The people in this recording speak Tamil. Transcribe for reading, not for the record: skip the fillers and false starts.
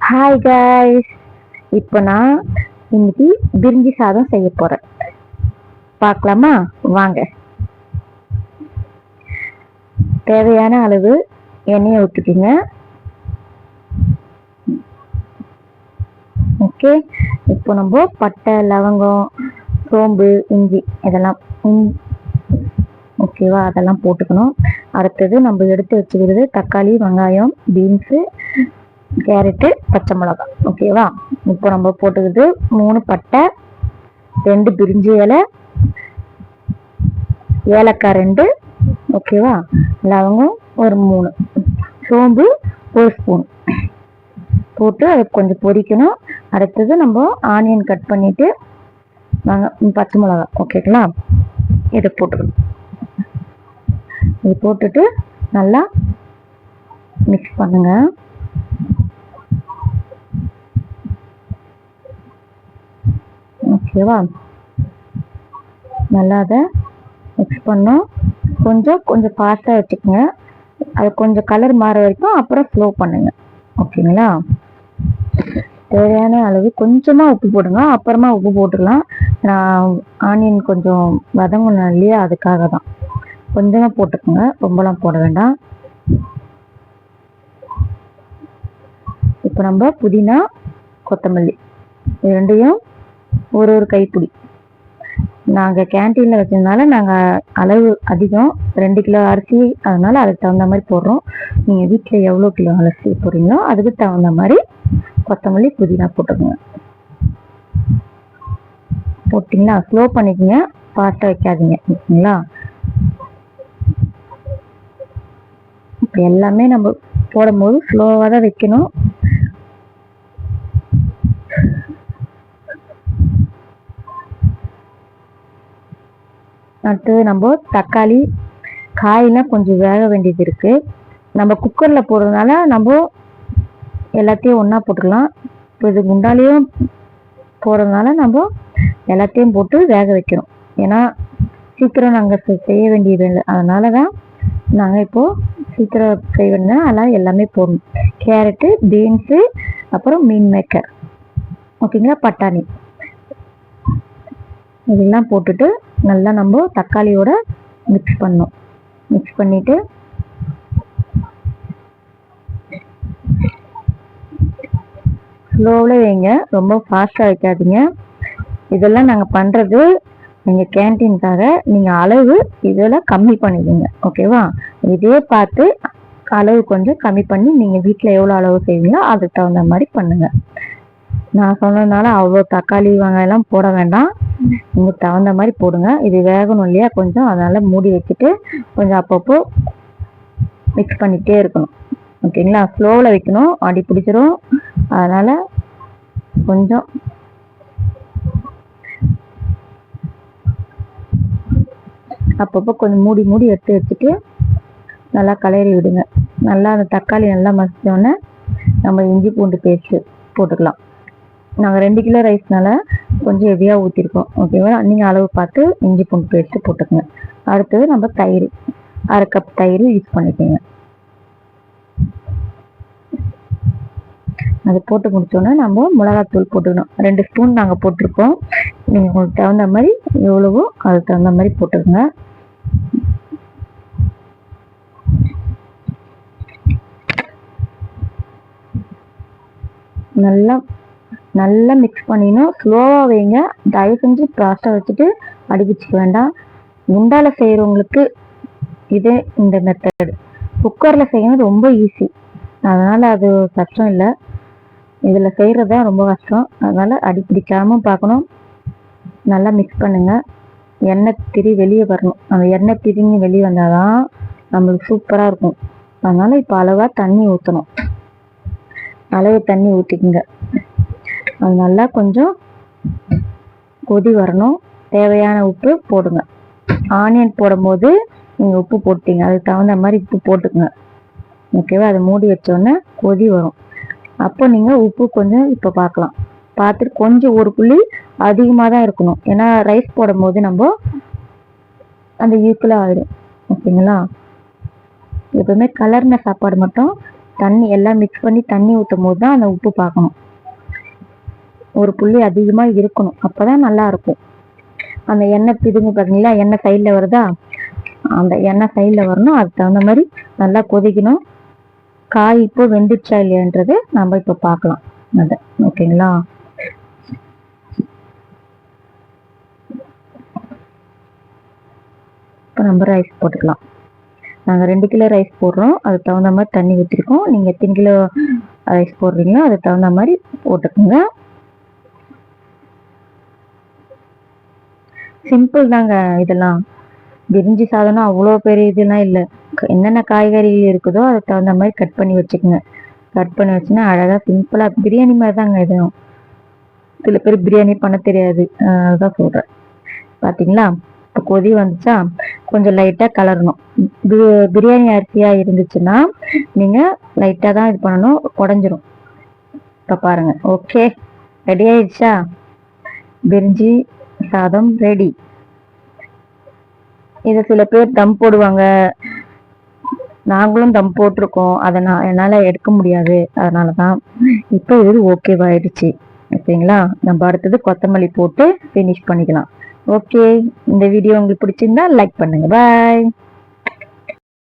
ஹாய் காய்ஸ், இப்போ நான் இன்னைக்கு பிரிஞ்சி சாதம் செய்ய போறேன். பார்க்கலாமா? வாங்க. தேவையான அளவு எண்ணெயை ஊற்றிக்கிங்க. ஓகே, இப்போ நம்ம பட்டை, லவங்கம், சோம்பு, இஞ்சி இதெல்லாம் ஓகேவா, அதெல்லாம் போட்டுக்கணும். அடுத்தது நம்ம எடுத்து வச்சுக்கிறது தக்காளி, வெங்காயம், பீன்ஸு, கேரட்டு, பச்சை மிளகாய். ஓகேவா, இப்போ நம்ம போட்டுக்கிறது 3 பட்டை, 2 பிரிஞ்சி இலை, ஏலக்காய் 2, ஓகேவா, லவங்கம் ஒரு 3, சோம்பு 1 ஸ்பூன் போட்டு அது கொஞ்சம் பொரிக்கணும். அடுத்தது நம்ம ஆனியன் கட் பண்ணிட்டு பச்சை மிளகாய், ஓகேங்களா, இதை போட்டுக்கணும். இது போட்டுட்டு நல்லா மிக்ஸ் பண்ணுங்க. ஓகேவா, நல்லா அதை மிக்ஸ் பண்ணோம். கொஞ்சம் ஃபாஸ்ட்டாக வச்சுக்கோங்க. அது கொஞ்சம் கலர் மாற வரைக்கும் அப்புறம் ஸ்லோ பண்ணுங்க. ஓகேங்களா, தேவையான அளவு கொஞ்சமாக உப்பு போடுங்க. அப்புறமா உப்பு போட்டுடலாம். நான் ஆனியன் கொஞ்சம் வதங்கணும் இல்லையா, அதுக்காக தான் கொஞ்சமாக போட்டுக்கோங்க, ரொம்பலாம் போட வேண்டாம். இப்போ நம்ம புதினா, கொத்தமல்லி ரெண்டையும் ஒரு கைப்பிடி. நாங்கள் கேன்டீனில் வச்சதுனால நாங்கள் அளவு அதிகம், 2 கிலோ அரிசி, அதனால அதுக்கு தகுந்த மாதிரி போடுறோம். நீங்கள் வீட்டில் எவ்வளோ கிலோ அரிசி போடுறீங்களோ அதுக்கு தகுந்த மாதிரி கொத்தமல்லி, புதினா போட்டுக்கோங்க. போட்டிங்களா, ஸ்லோ பண்ணிக்கோங்க, ஃபாஸ்ட்டாக வைக்காதீங்க. ஓகேங்களா, இப்போ எல்லாமே நம்ம போடும்போது ஸ்லோவாக தான் வைக்கணும். அடுத்தது நம்ம தக்காளி, காயெல்லாம் கொஞ்சம் வேக வேண்டியது இருக்கு. நம்ம குக்கரில் போடுறதுனால நம்ம எல்லாத்தையும் ஒன்றா போட்டுக்கலாம். இப்போ இது குண்டாலையும் போடுறதுனால நம்ம எல்லாத்தையும் போட்டு வேக வைக்கணும். ஏன்னா சீக்கிரம் நாங்கள் செய்ய வேண்டியது இல்லை, அதனால தான் நாங்கள் இப்போது சீக்கிரம் செய்ய வேண்டியது. அதெல்லாம் எல்லாமே போடணும். கேரட்டு, பீன்ஸு, அப்புறம் மீன் மேக்கர், ஓகேங்களா, பட்டாணி, இதெல்லாம் போட்டுட்டு நல்லா நம்ம தக்காளியோட மிக்ஸ் பண்ணணும். மிக்ஸ் பண்ணிட்டு ஸ்லோவில் வைங்க, ரொம்ப ஃபாஸ்ட்டாக வைக்காதீங்க. இதெல்லாம் நாங்கள் பண்ணுறது எங்கள் கேன்டீனுக்காக. நீங்கள் அளவு இதில் கம்மி பண்ணிடுங்க. ஓகேவா, இதே பார்த்து அளவு கொஞ்சம் கம்மி பண்ணி நீங்கள் வீட்டில் எவ்வளோ அளவு செய்வீங்களோ அதுக்கு தகுந்த மாதிரி பண்ணுங்கள். நான் சொன்னதுனால அவ்வளோ தக்காளி, வெங்காயம்லாம் போட வேண்டாம், உங்களுக்கு தகுந்த மாதிரி போடுங்க. இது வேகணும் இல்லையா கொஞ்சம், அதனால் மூடி வச்சுட்டு கொஞ்சம் அப்பப்போ மிக்ஸ் பண்ணிகிட்டே இருக்கணும். ஓகேங்களா, ஸ்லோவில் வைக்கணும், அடி பிடிச்சிரும். அதனால் கொஞ்சம் அப்பப்போ கொஞ்சம் மூடி எடுத்து வச்சுட்டு நல்லா கலரி விடுங்க. நல்லா அந்த தக்காளி நல்லா மசிச்சோடனே நம்ம இஞ்சி பூண்டு பேஸ்ட்டு போட்டுக்கலாம். நாங்கள் 2 கிலோ ரைஸ்னால கொஞ்சம் ஹெவியாக ஊற்றிருக்கோம். ஓகேவா, நீங்கள் அளவு பார்த்து இஞ்சி பூண்டு பேஸ்ட்டு போட்டுக்கோங்க. அடுத்தது நம்ம தயிர், 1/2 கப் தயிர் யூஸ் பண்ணிக்கோங்க. அது போட்டு முடிச்சோன்னா நம்ம மிளகாத்தூள் போட்டுக்கணும். 2 ஸ்பூன் நாங்கள் போட்டிருக்கோம். நீங்கள் உங்களுக்கு தகுந்த மாதிரி எவ்வளவோ அதுக்கு தகுந்த மாதிரி போட்டுக்கோங்க. நல்லா மிக்ஸ் பண்ணிடணும். ஸ்லோவாக வைங்க, தயவு செஞ்சு ஃபாஸ்ட்டாக வச்சுட்டு அடிப்பிடிச்சிக்க வேண்டாம். குண்டால செய்கிறவங்களுக்கு இது இந்த மெத்தடு. குக்கரில் செய்யணும் ரொம்ப ஈஸி, அதனால் அது கஷ்டம் இல்லை. இதில் செய்கிறது தான் ரொம்ப கஷ்டம். அதனால் அடிப்பிடிக்காமல் பார்க்கணும். நல்லா மிக்ஸ் பண்ணுங்கள். எண்ணெய் வெளியே வரணும். அந்த எண்ணெய் பிரிஞ்சு வெளியே வந்தால் தான் நம்மளுக்கு சூப்பராக இருக்கும். அதனால் இப்போ அளவாக தண்ணி ஊற்றணும். அளவு தண்ணி ஊற்றிக்குங்க. அது நல்லா கொஞ்சம் கொதி வரணும். தேவையான உப்பு போடுங்க. ஆனியன் போடும்போது நீங்கள் உப்பு போட்டீங்க, அதுக்கு தகுந்த மாதிரி உப்பு போட்டுக்குங்க. ஓகேவா, அதை மூடி வச்சோடனே கொதி வரும். அப்போ நீங்கள் உப்பு கொஞ்சம் இப்போ பார்க்கலாம், பார்த்துட்டு கொஞ்சம் ஒரு புள்ளி அதிகமாக தான் இருக்கணும். ஏன்னா ரைஸ் போடும்போது நம்ம அந்த ஈக்குவலாக ஆகிடும். ஓகேங்களா, எப்பவுமே கலர்ன சாப்பாடு மட்டும் தண்ணி எல்லாம் மிக்ஸ் பண்ணி தண்ணி ஊற்றும் போது தான் அந்த உப்பு பார்க்கணும். ஒரு புள்ளி அதிகமா இருக்கணும், அப்பதான் நல்லா இருக்கும். அந்த எண்ணெய் பிதுங்க பார்த்தீங்களா, எண்ணெய் சைடில் வருதா, அந்த எண்ணெய் சைடில் வரணும். அதுக்கு தகுந்த மாதிரி நல்லா கொதிக்கணும். காய் இப்போ வெந்துச்சா இல்லையான்றது நம்ம இப்போ பார்க்கலாம். அது ஓகேங்களா. இப்போ நம்ம ரைஸ் போட்டுக்கலாம். நாங்கள் 2 கிலோ ரைஸ் போடுறோம், அதுக்கு தகுந்த மாதிரி தண்ணி ஊற்றிருக்கோம். நீங்கள் எத்தனை கிலோ ரைஸ் போடுறீங்களோ அதுக்கு தகுந்த மாதிரி போட்டுக்கோங்க. சிம்பிள் தாங்க இதெல்லாம். பிரிஞ்சி சாதம்னா அவ்வளோ பெரிய இதெல்லாம் இல்லை. என்னென்ன காய்கறி இருக்குதோ அதுக்கு தகுந்த மாதிரி கட் பண்ணி வச்சுக்கோங்க. கட் பண்ணி வச்சுன்னா அழகாக சிம்பிளாக பிரியாணி மாதிரி தாங்க இதுவும். சில பேர் பிரியாணி பண்ண தெரியாது, அதுதான் சொல்கிறேன். பார்த்தீங்களா, இப்போ கொதி வந்துச்சா, கொஞ்சம் லைட்டாக கலரணும். பிரியாணி அரிசியாக இருந்துச்சுன்னா நீங்கள் லைட்டாக தான் இது பண்ணணும், உடஞ்சிரும். இப்போ பாருங்கள், ஓகே ரெடி ஆயிடுச்சா, பிரிஞ்சி சாதம் ரெடி. இதை சில பேர் தம் போடுவாங்க, நாங்களும் தம் போட்டிருக்கோம். என்னால் எடுக்க முடியாது, அதனால தான் இப்போ இது ஓகேவாயிடுச்சு. ஓகேங்களா, நம்ம அடுத்தது கொத்தமல்லி போட்டு ஃபினிஷ் பண்ணிக்கலாம். ஓகே, இந்த வீடியோ உங்களுக்கு பிடிச்சிருந்தா லைக் பண்ணுங்க. பாய்.